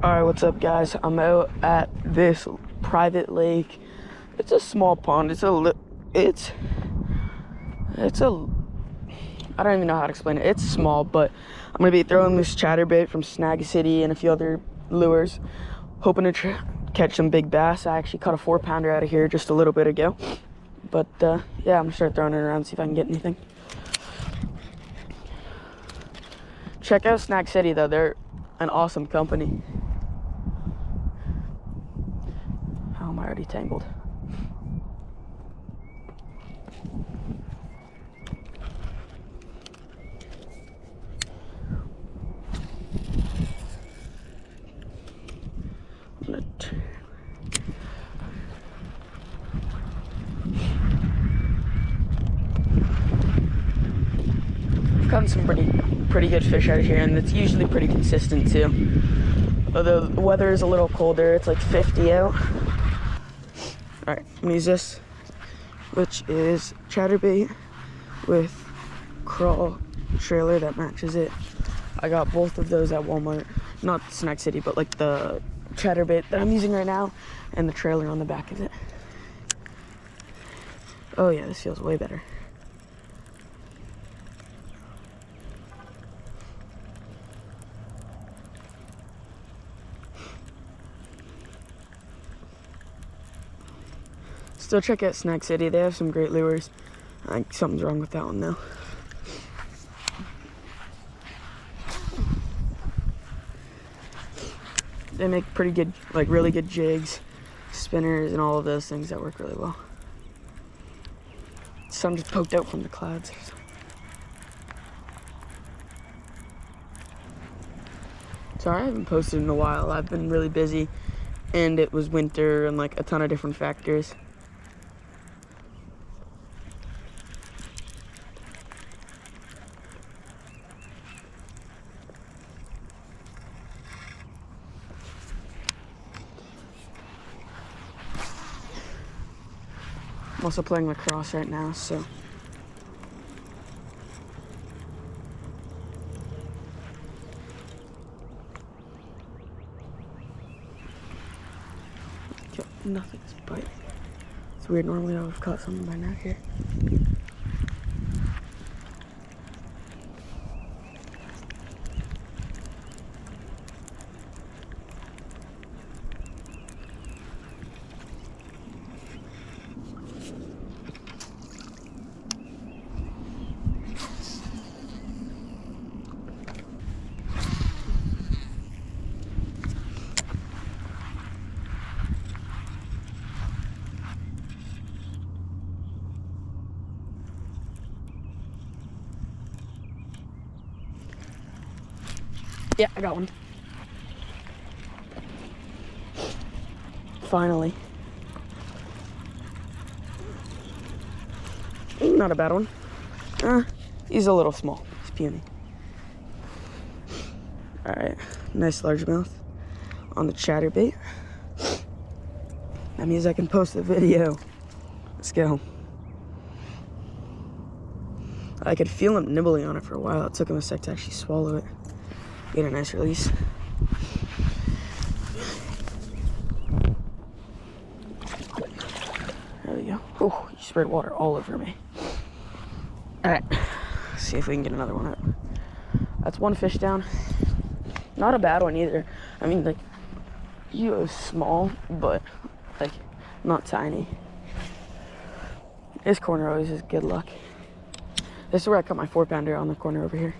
Alright, what's up guys? I'm out at this private lake. It's a small pond. I don't even know how to explain it. It's small, but I'm gonna be throwing this chatterbait from Snag City and a few other lures, hoping to catch some big bass. I actually caught a 4-pounder out of here just a little bit ago. But yeah, I'm gonna start throwing it around, see if I can get anything. Check out Snag City though, they're an awesome company. How am I already tangled? I've gotten some pretty good fish out of here, and it's usually pretty consistent too. Although the weather is a little colder, it's like 50 out. Alright, I'm gonna use this, which is chatterbait with crawl trailer that matches it. I got both of those at Walmart, not Snack City, but like the chatterbait that I'm using right now and the trailer on the back of it. Oh yeah, this feels way better. Still check out Snack City, they have some great lures. I think something's wrong with that one though. They make pretty good, like really good jigs, spinners, and all of those things that work really well. Sun just poked out from the clouds. Sorry I haven't posted in a while. I've been really busy and it was winter and like a ton of different factors. I'm also playing lacrosse right now, so. Nothing's biting. It's weird, normally I would have caught something by now here. Yeah, I got one. Finally. Not a bad one. He's a little small. He's puny. Alright, nice largemouth on the chatterbait. That means I can post the video. Let's go. I could feel him nibbling on it for a while. It took him a sec to actually swallow it. Get a nice release. There we go. Oh, you sprayed water all over me. Alright, see if we can get another one up. That's one fish down. Not a bad one either. I mean, like, he was small, but, like, not tiny. This corner always is good luck. This is where I caught my 4-pounder, on the corner over here.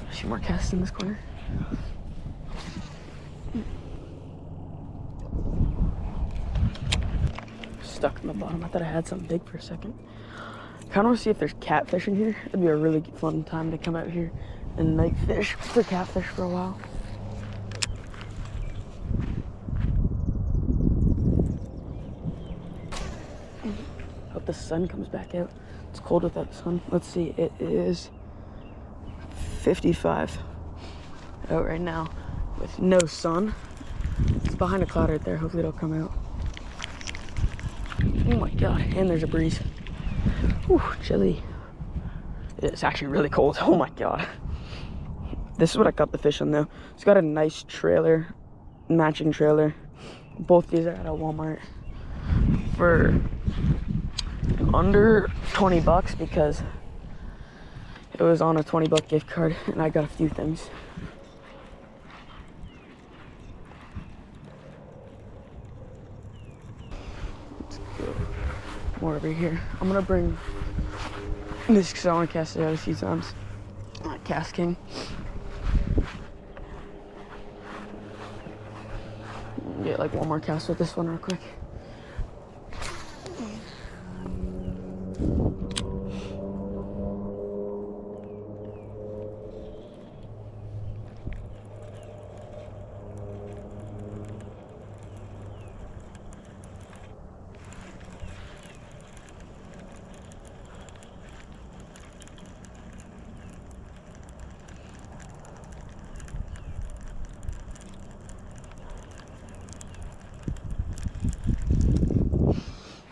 A few more casts in this corner. Stuck in the bottom. I thought I had something big for a second. Kind of want to see if there's catfish in here. It'd be a really fun time to come out here and night fish for catfish for a while. Hope the sun comes back out. It's cold without the sun. Let's see, it is 55 out right now. with no sun. It's behind a cloud right there. Hopefully it'll come out. Oh my God, and there's a breeze. Whew, chilly. It's actually really cold. Oh my God. This is what I caught the fish on though. It's got a nice trailer, matching trailer. Both these are at a Walmart for under 20 bucks because it was on a 20-buck gift card and I got a few things. Let's go more over here. I'm gonna bring this because I want to cast it out a few times. Cast King. Get like one more cast with this one real quick.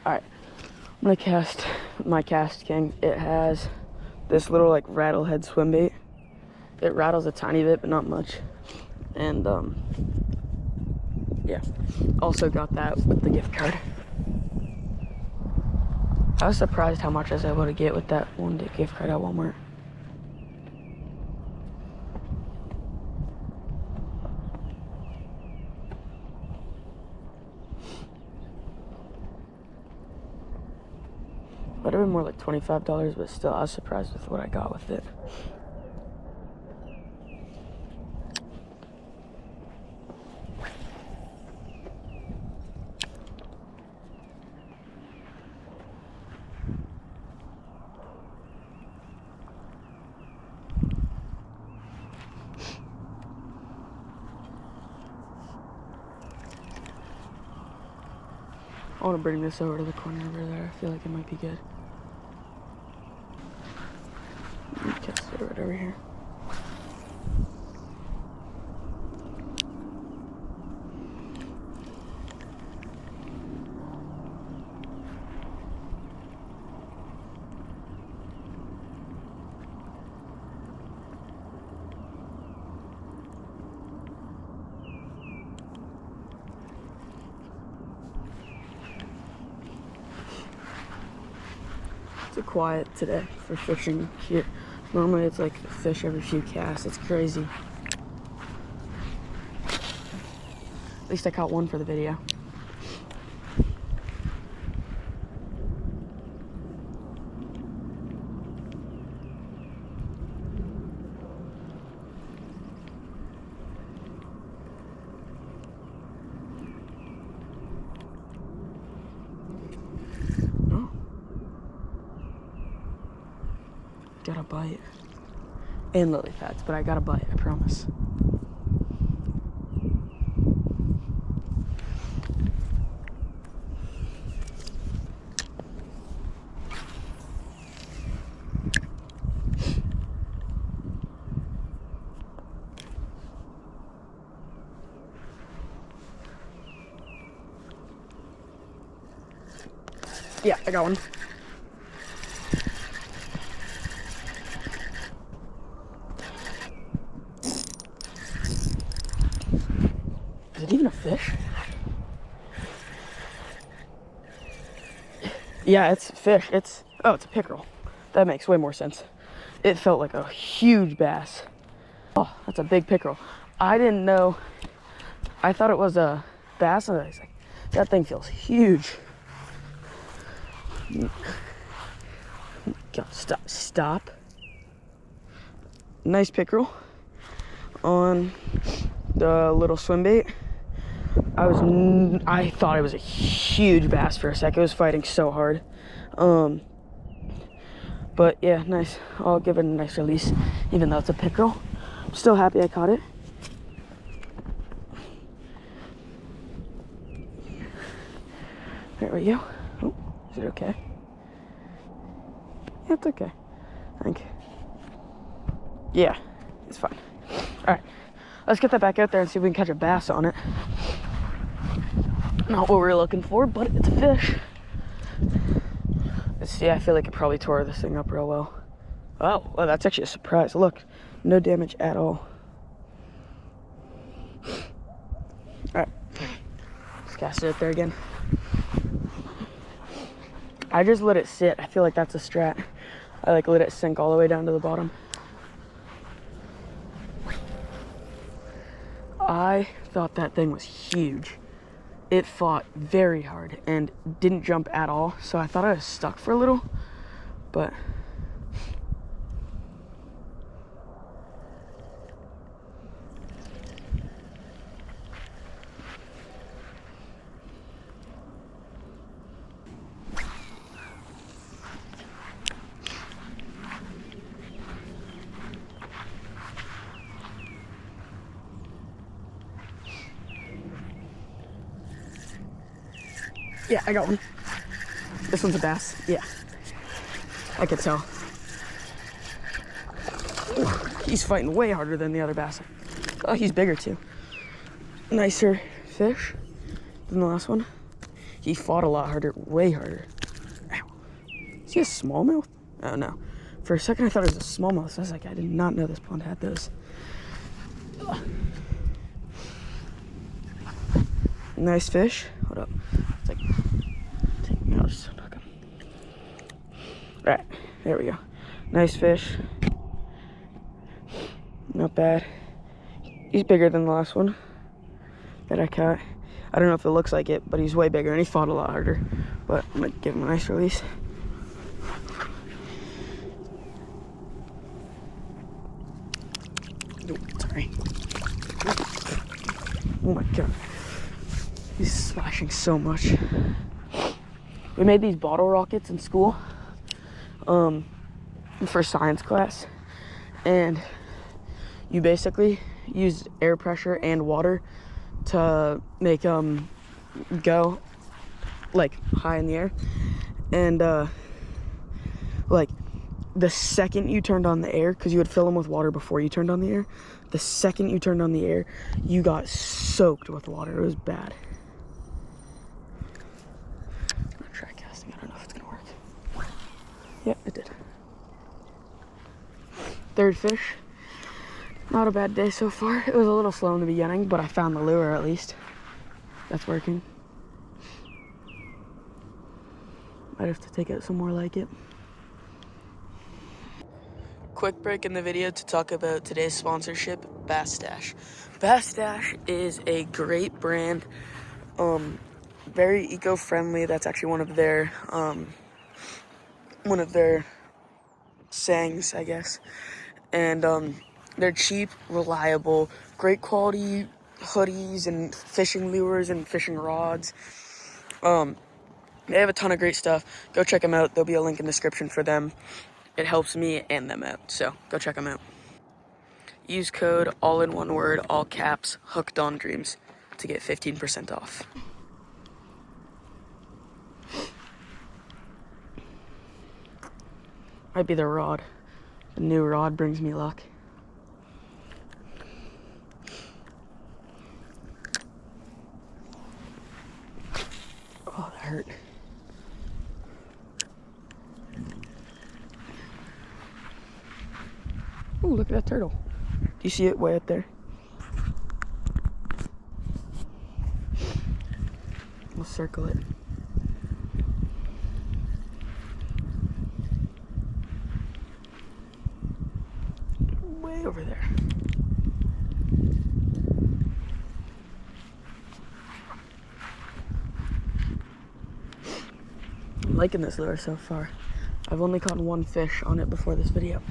All right, I'm gonna cast my Cast King. It has this little like rattlehead swim bait. It rattles a tiny bit, but not much. And yeah, also got that with the gift card. I was surprised how much I was able to get with that one gift card at Walmart. Would have been more like $25, but still, I was surprised with what I got with it. I want to bring this over to the corner over there. I feel like it might be good. Cast it right over here. It's quiet today for fishing here. Normally it's like a fish every few casts. It's crazy. At least I caught one for the video. Got a bite. And lily pads, but I got a bite, I promise. Yeah, I got one. Is it even a fish? Yeah, it's fish. Oh, it's a pickerel. That makes way more sense. It felt like a huge bass. Oh, that's a big pickerel. I didn't know. I thought it was a bass, and I was like, that thing feels huge. God, stop. Nice pickerel on the little swim bait. I thought it was a huge bass for a sec. It was fighting so hard. But yeah, nice. I'll give it a nice release, even though it's a pickerel. I'm still happy I caught it. There we go. Oh, is it okay? Yeah, it's okay. I think. Yeah, it's fine. All right. Let's get that back out there and see if we can catch a bass on it. Not what we're looking for, but it's a fish. Let's see, I feel like it probably tore this thing up real well. Oh, well, that's actually a surprise. Look, no damage at all. All right, let's cast it out there again. I just let it sit. I feel like that's a strat. I like let it sink all the way down to the bottom. I thought that thing was huge. It fought very hard and didn't jump at all, so I thought I was stuck for a little, but yeah, I got one. This one's a bass. Yeah, I could tell. Ooh, he's fighting way harder than the other bass. Oh, he's bigger too. Nicer fish than the last one. He fought a lot harder, way harder. Ow. Is he a smallmouth? Oh no. For a second I thought it was a smallmouth. So I was like, I did not know this pond had those. Ugh. Nice fish. Hold up. It's like, take me out so knock him. Alright, there we go. Nice fish. Not bad. He's bigger than the last one that I caught. I don't know if it looks like it, but he's way bigger and he fought a lot harder. But I'm gonna give him a nice release. Oh, sorry. Oh my god. He's splashing so much. We made these bottle rockets in school for science class. And you basically use air pressure and water to make them go like high in the air. And like the second you turned on the air, because you would fill them with water before you turned on the air, the second you turned on the air, you got soaked with water. It was bad. I'm gonna try casting. I don't know if it's gonna work. Yeah, it did. Third fish. Not a bad day so far. It was a little slow in the beginning, but I found the lure at least. That's working. Might have to take out some more like it. Quick break in the video to talk about today's sponsorship, Bass Stash. Bass Stash is a great brand, very eco-friendly. That's actually one of their sayings, I guess. And they're cheap, reliable, great quality hoodies and fishing lures and fishing rods. They have a ton of great stuff. Go check them out. There'll be a link in the description for them. It helps me and them out, so go check them out. Use code, all in one word, all caps, Hooked on Dreams to get 15% off. Might be the rod. The new rod brings me luck. Oh, that hurt. Ooh, look at that turtle. Do you see it way up there? We'll circle it. Way over there. I'm liking this lure so far. I've only caught one fish on it before this video.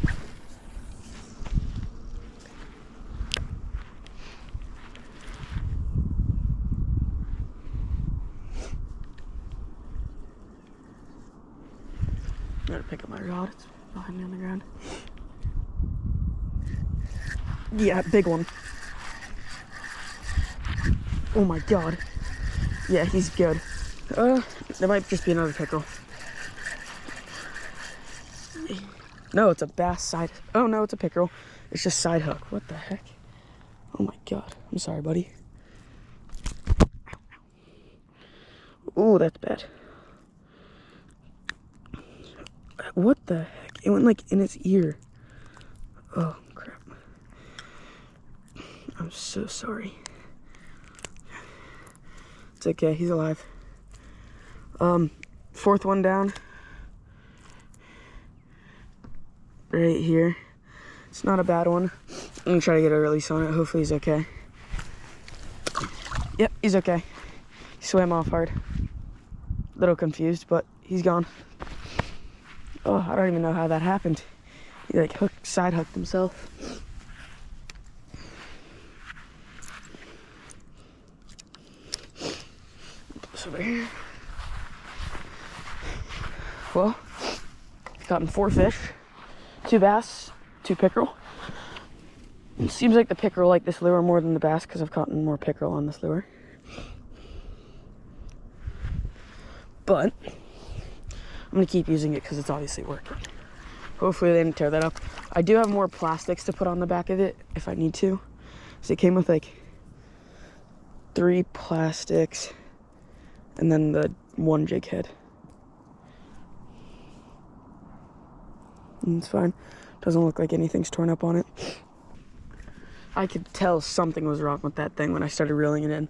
I'm gonna pick up my rod. It's behind me on the ground. Yeah, big one. Oh my god. Yeah, he's good. There might just be another pickerel. No, it's a bass side. Oh no, it's a pickerel. It's just side hook. What the heck? Oh my God, I'm sorry, buddy. Ooh, that's bad. What the heck? It went like in his ear. Oh, crap. I'm so sorry. It's okay, he's alive. Fourth one down. Right here. It's not a bad one. I'm gonna try to get a release on it. Hopefully he's okay. Yep, he's okay. He swam off hard. A little confused, but he's gone. Oh, I don't even know how that happened. He like side hooked himself. Put this over here. Well, gotten 4 fish, 2 bass, 2 pickerel. It seems like the pickerel like this lure more than the bass because I've caught more pickerel on this lure. But I'm gonna keep using it because it's obviously working. Hopefully they didn't tear that up. I do have more plastics to put on the back of it if I need to. So it came with like 3 plastics and then the 1 jig head. And it's fine. Doesn't look like anything's torn up on it. I could tell something was wrong with that thing when I started reeling it in.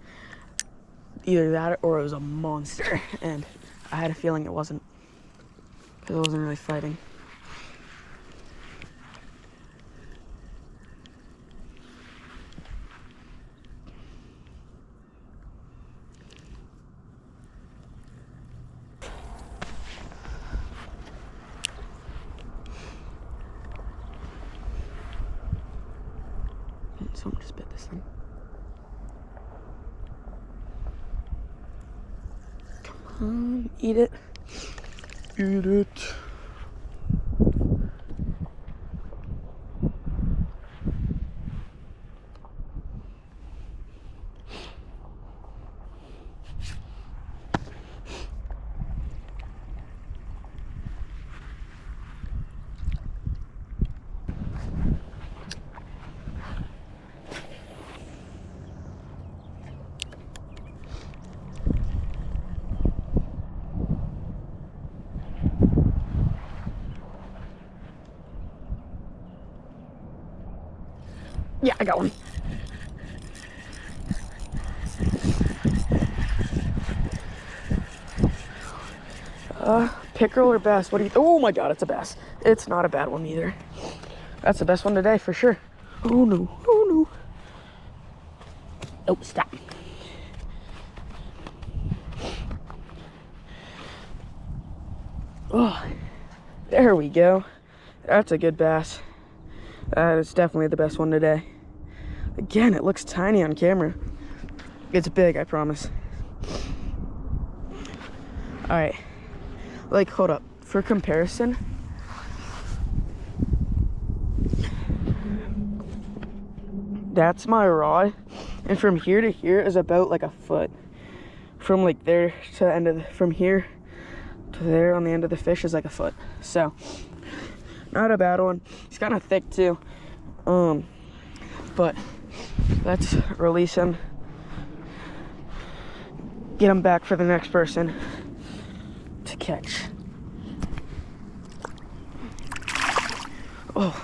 Either that or it was a monster. And I had a feeling it wasn't. Because it wasn't really fighting. Someone just bit this thing. Come on, eat it. Eat it. Yeah, I got one. Pickerel or bass? What do you? Oh my God, it's a bass. It's not a bad one either. That's the best one today for sure. Oh no! Oh no! Oh, stop! Oh, there we go. That's a good bass. That is definitely the best one today. Again, it looks tiny on camera. It's big, I promise. All right. Like, hold up. For comparison, that's my rod, and from here to here is about like a foot. From like there to the end of from here to there on the end of the fish is like a foot. So, not a bad one. It's kind of thick too. But let's release him. Get him back for the next person to catch. Oh.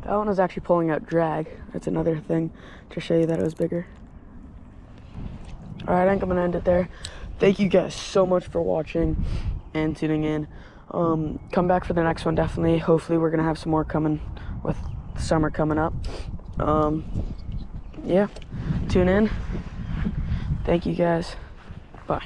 That one was actually pulling out drag. That's another thing to show you that it was bigger. All right, I think I'm gonna end it there. Thank you guys so much for watching and tuning in. Come back for the next one, definitely. Hopefully we're gonna have some more coming with summer coming up. Yeah, tune in. Thank you guys. Bye.